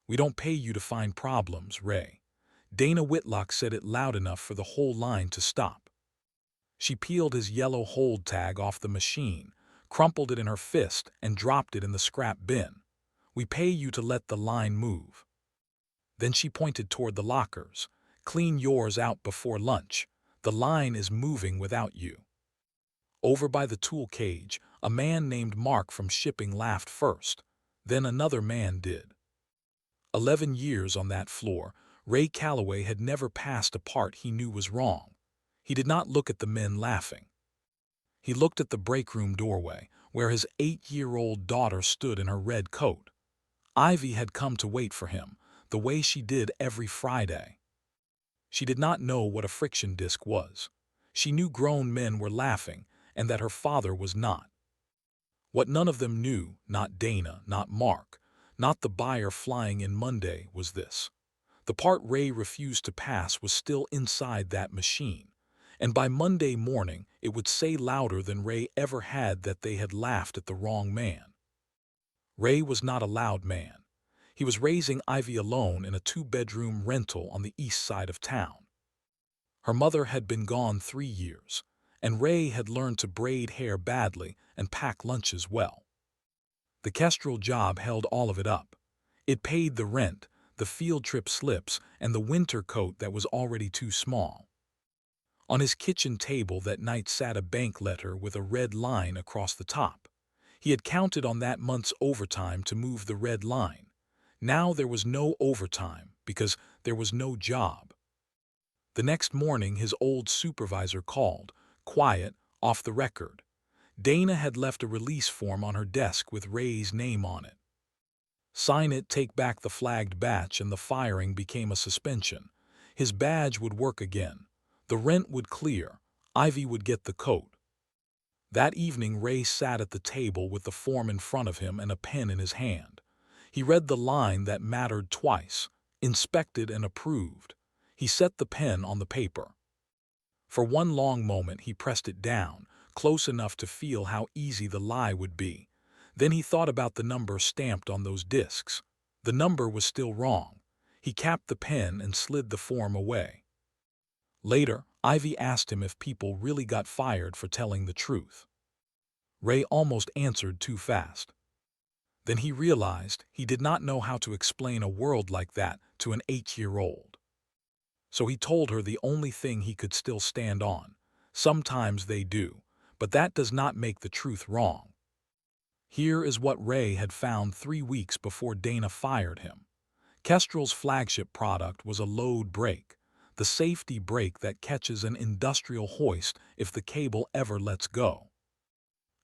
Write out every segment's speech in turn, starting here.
"We don't pay you to find problems, Ray." Dana Whitlock said it loud enough for the whole line to stop. She peeled his yellow hold tag off the machine, crumpled it in her fist, and dropped it in the scrap bin. "We pay you to let the line move." Then she pointed toward the lockers. "Clean yours out before lunch. The line is moving without you." Over by the tool cage, a man named Mark from shipping laughed first. Then another man did. 11 years on that floor, Ray Calloway had never passed a part he knew was wrong. He did not look at the men laughing. He looked at the breakroom doorway, where his 8-year-old daughter stood in her red coat. Ivy had come to wait for him, the way she did every Friday. She did not know what a friction disc was. She knew grown men were laughing, and that her father was not. What none of them knew, not Dana, not Mark, not the buyer flying in Monday, was this: the part Ray refused to pass was still inside that machine, and by Monday morning it would say louder than Ray ever had that they had laughed at the wrong man. Ray was not a loud man. He was raising Ivy alone in a 2-bedroom rental on the east side of town. Her mother had been gone 3 years, and Ray had learned to braid hair badly and pack lunches well. The Kestrel job held all of it up. It paid the rent, the field trip slips, and the winter coat that was already too small. On his kitchen table that night sat a bank letter with a red line across the top. He had counted on that month's overtime to move the red line. Now there was no overtime because there was no job. The next morning his old supervisor called, quiet, off the record. Dana had left a release form on her desk with Ray's name on it. Sign it, take back the flagged batch, and the firing became a suspension. His badge would work again. The rent would clear. Ivy would get the coat. That evening Ray sat at the table with the form in front of him and a pen in his hand. He read the line that mattered twice: inspected and approved. He set the pen on the paper. For one long moment he pressed it down, close enough to feel how easy the lie would be. Then he thought about the number stamped on those discs. The number was still wrong. He capped the pen and slid the form away. Later, Ivy asked him if people really got fired for telling the truth. Ray almost answered too fast. Then he realized he did not know how to explain a world like that to an 8-year-old. So he told her the only thing he could still stand on. Sometimes they do, but that does not make the truth wrong. Here is what Ray had found 3 weeks before Dana fired him. Kestrel's flagship product was a load brake, the safety brake that catches an industrial hoist if the cable ever lets go.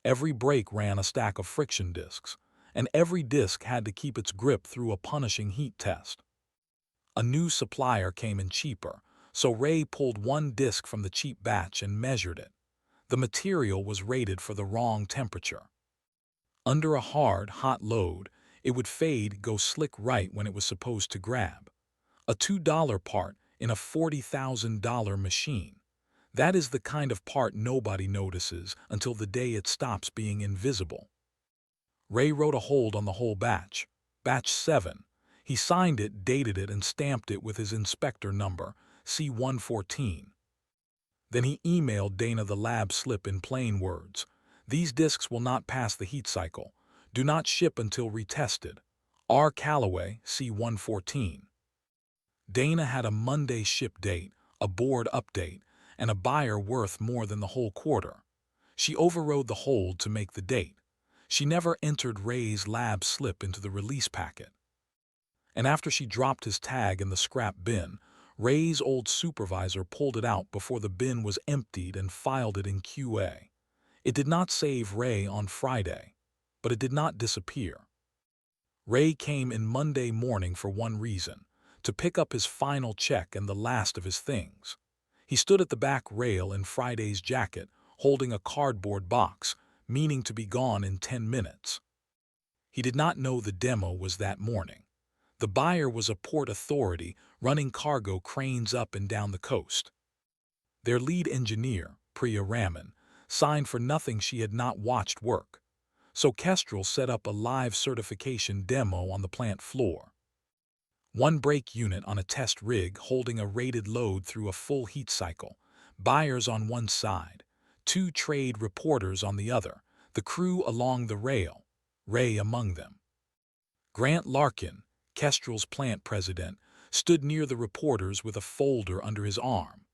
Every brake ran a stack of friction discs, and every disc had to keep its grip through a punishing heat test. A new supplier came in cheaper, so Ray pulled one disc from the cheap batch and measured it. The material was rated for the wrong temperature. Under a hard, hot load, it would fade, go slick right when it was supposed to grab. A $2 part in a $40,000 machine. That is the kind of part nobody notices until the day it stops being invisible. Ray wrote a hold on the whole batch, batch 7. He signed it, dated it, and stamped it with his inspector number, C114. Then he emailed Dana the lab slip in plain words. These discs will not pass the heat cycle. Do not ship until retested. R. Calloway, C114. Dana had a Monday ship date, a board update, and a buyer worth more than the whole quarter. She overrode the hold to make the date. She never entered Ray's lab slip into the release packet. And after she dropped his tag in the scrap bin, Ray's old supervisor pulled it out before the bin was emptied and filed it in QA. It did not save Ray on Friday, but it did not disappear. Ray came in Monday morning for one reason: to pick up his final check and the last of his things. He stood at the back rail in Friday's jacket, holding a cardboard box, meaning to be gone in 10 minutes. He did not know the demo was that morning. The buyer was a port authority running cargo cranes up and down the coast. Their lead engineer, Priya Raman, signed for nothing she had not watched work. So Kestrel set up a live certification demo on the plant floor. One brake unit on a test rig holding a rated load through a full heat cycle, buyers on one side, two trade reporters on the other, the crew along the rail, Ray among them. Grant Larkin, Kestrel's plant president, stood near the reporters with a folder under his arm.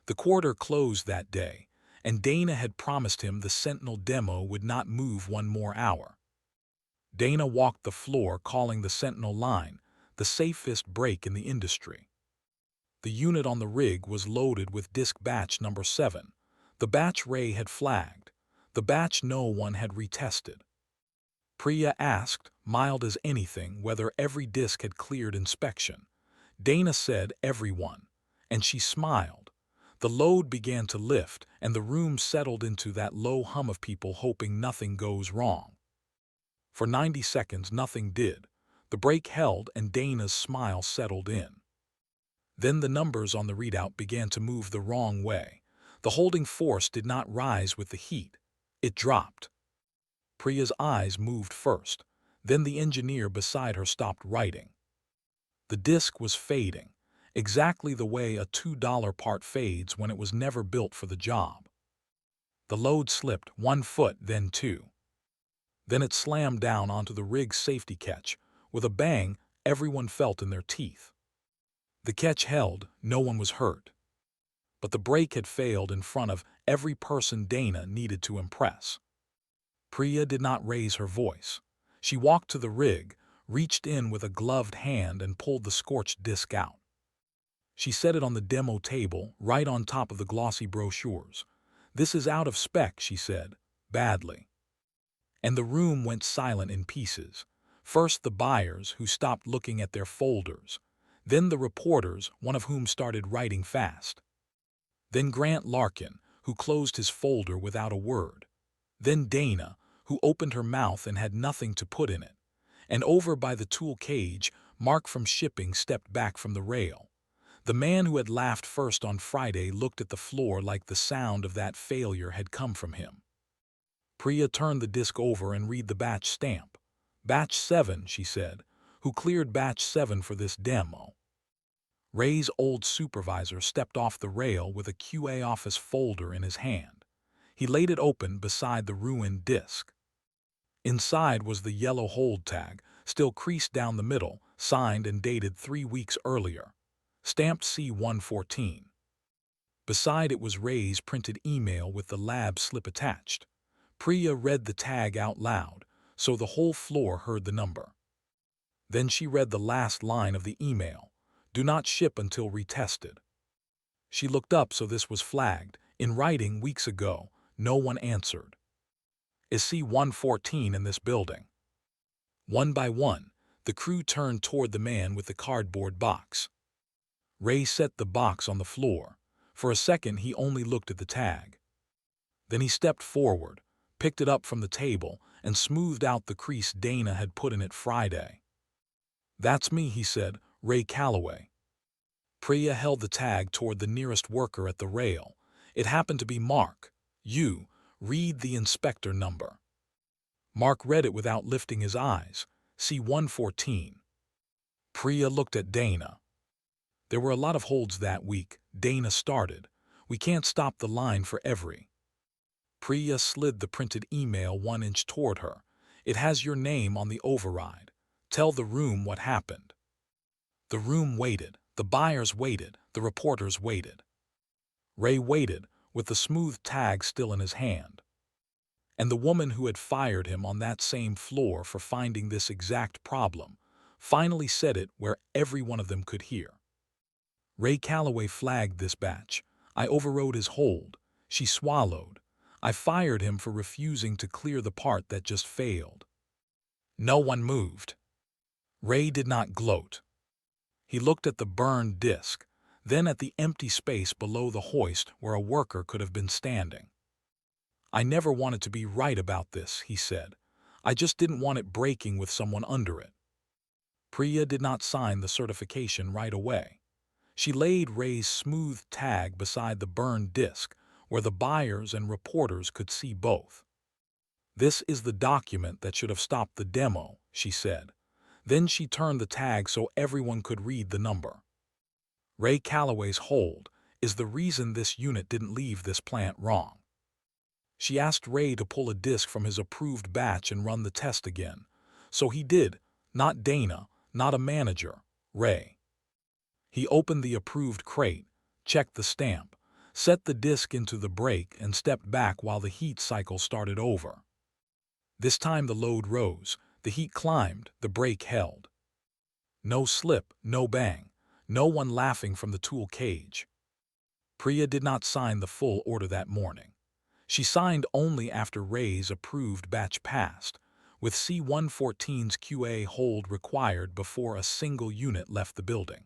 The quarter closed that day, and Dana had promised him the Sentinel demo would not move one more hour. Dana walked the floor calling the Sentinel line the safest break in the industry. The unit on the rig was loaded with disk batch number 7, the batch Ray had flagged, the batch no one had retested. Priya asked, mild as anything, whether every disk had cleared inspection. Dana said every one, and she smiled. The load began to lift, and the room settled into that low hum of people hoping nothing goes wrong. For 90 seconds nothing did. The brake held and Dana's smile settled in. Then the numbers on the readout began to move the wrong way. The holding force did not rise with the heat. It dropped. Priya's eyes moved first. Then the engineer beside her stopped writing. The disc was fading, exactly the way a $2 part fades when it was never built for the job. The load slipped 1 foot, then 2. Then it slammed down onto the rig's safety catch. With a bang, everyone felt in their teeth. The catch held, no one was hurt. But the brake had failed in front of every person Dana needed to impress. Priya did not raise her voice. She walked to the rig, reached in with a gloved hand and pulled the scorched disc out. She set it on the demo table, right on top of the glossy brochures. "This is out of spec," she said, badly. And the room went silent in pieces. First the buyers, who stopped looking at their folders. Then the reporters, one of whom started writing fast. Then Grant Larkin, who closed his folder without a word. Then Dana, who opened her mouth and had nothing to put in it. And over by the tool cage, Mark from shipping stepped back from the rail. The man who had laughed first on Friday looked at the floor like the sound of that failure had come from him. Priya turned the disc over and read the batch stamp. "Batch 7, she said. "Who cleared batch 7 for this demo?" Ray's old supervisor stepped off the rail with a QA office folder in his hand. He laid it open beside the ruined disc. Inside was the yellow hold tag, still creased down the middle, signed and dated 3 weeks earlier. Stamped C-114. Beside it was Ray's printed email with the lab slip attached. Priya read the tag out loud, so the whole floor heard the number. Then she read the last line of the email. "Do not ship until retested." She looked up, so this was flagged. In writing weeks ago, no one answered. "Is C-114 in this building?" One by one, the crew turned toward the man with the cardboard box. Ray set the box on the floor. For a second he only looked at the tag. Then he stepped forward, picked it up from the table, and smoothed out the crease Dana had put in it Friday. "That's me," he said, "Ray Calloway." Priya held the tag toward the nearest worker at the rail. It happened to be Mark. "You, read the inspector number." Mark read it without lifting his eyes. C-114. Priya looked at Dana. "There were a lot of holds that week," Dana started. "We can't stop the line for every." Priya slid the printed email 1 inch toward her. "It has your name on the override. Tell the room what happened." The room waited. The buyers waited. The reporters waited. Ray waited, with the smooth tag still in his hand. And the woman who had fired him on that same floor for finding this exact problem finally said it where every one of them could hear. "Ray Calloway flagged this batch. I overrode his hold." She swallowed. "I fired him for refusing to clear the part that just failed." No one moved. Ray did not gloat. He looked at the burned disc, then at the empty space below the hoist where a worker could have been standing. "I never wanted to be right about this," he said. "I just didn't want it breaking with someone under it." Priya did not sign the certification right away. She laid Ray's smooth tag beside the burned disc, where the buyers and reporters could see both. "This is the document that should have stopped the demo," she said. Then she turned the tag so everyone could read the number. Ray Calloway's hold is the reason this unit didn't leave this plant wrong. She asked Ray to pull a disk from his approved batch and run the test again. So he did, not Dana, not a manager, Ray. He opened the approved crate, checked the stamp, set the disk into the brake and stepped back while the heat cycle started over. This time the load rose, the heat climbed, the brake held. No slip, no bang, no one laughing from the tool cage. Priya did not sign the full order that morning. She signed only after Ray's approved batch passed, with C-114's QA hold required before a single unit left the building.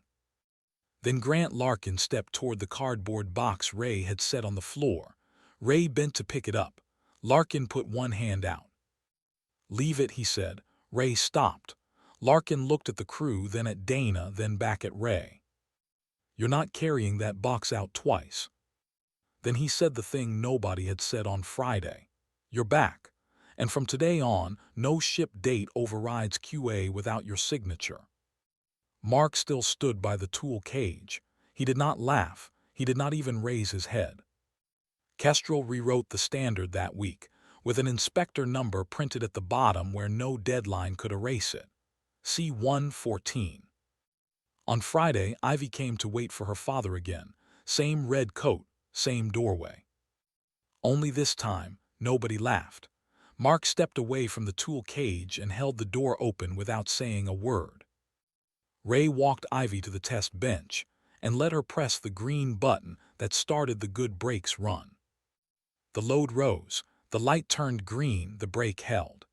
Then Grant Larkin stepped toward the cardboard box Ray had set on the floor. Ray bent to pick it up. Larkin put one hand out. "Leave it," he said. Ray stopped. Larkin looked at the crew, then at Dana, then back at Ray. "You're not carrying that box out twice." Then he said the thing nobody had said on Friday. "You're back. And from today on, no ship date overrides QA without your signature." Mark still stood by the tool cage. He did not laugh. He did not even raise his head. Kestrel rewrote the standard that week, with an inspector number printed at the bottom where no deadline could erase it. C-114. On Friday, Ivy came to wait for her father again. Same red coat, same doorway. Only this time, nobody laughed. Mark stepped away from the tool cage and held the door open without saying a word. Ray walked Ivy to the test bench and let her press the green button that started the good brakes run. The load rose, the light turned green, the brake held.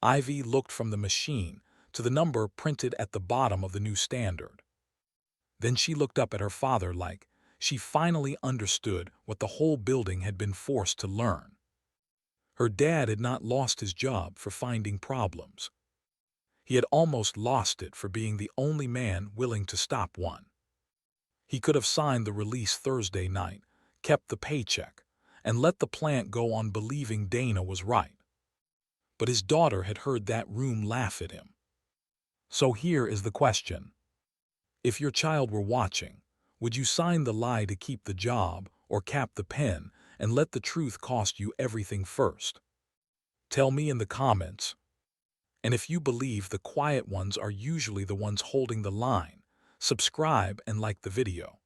Ivy looked from the machine to the number printed at the bottom of the new standard. Then she looked up at her father like she finally understood what the whole building had been forced to learn. Her dad had not lost his job for finding problems. He had almost lost it for being the only man willing to stop one. He could have signed the release Thursday night, kept the paycheck, and let the plant go on believing Dana was right. But his daughter had heard that room laugh at him. So here is the question. If your child were watching, would you sign the lie to keep the job or cap the pen and let the truth cost you everything first? Tell me in the comments. And if you believe the quiet ones are usually the ones holding the line, subscribe and like the video.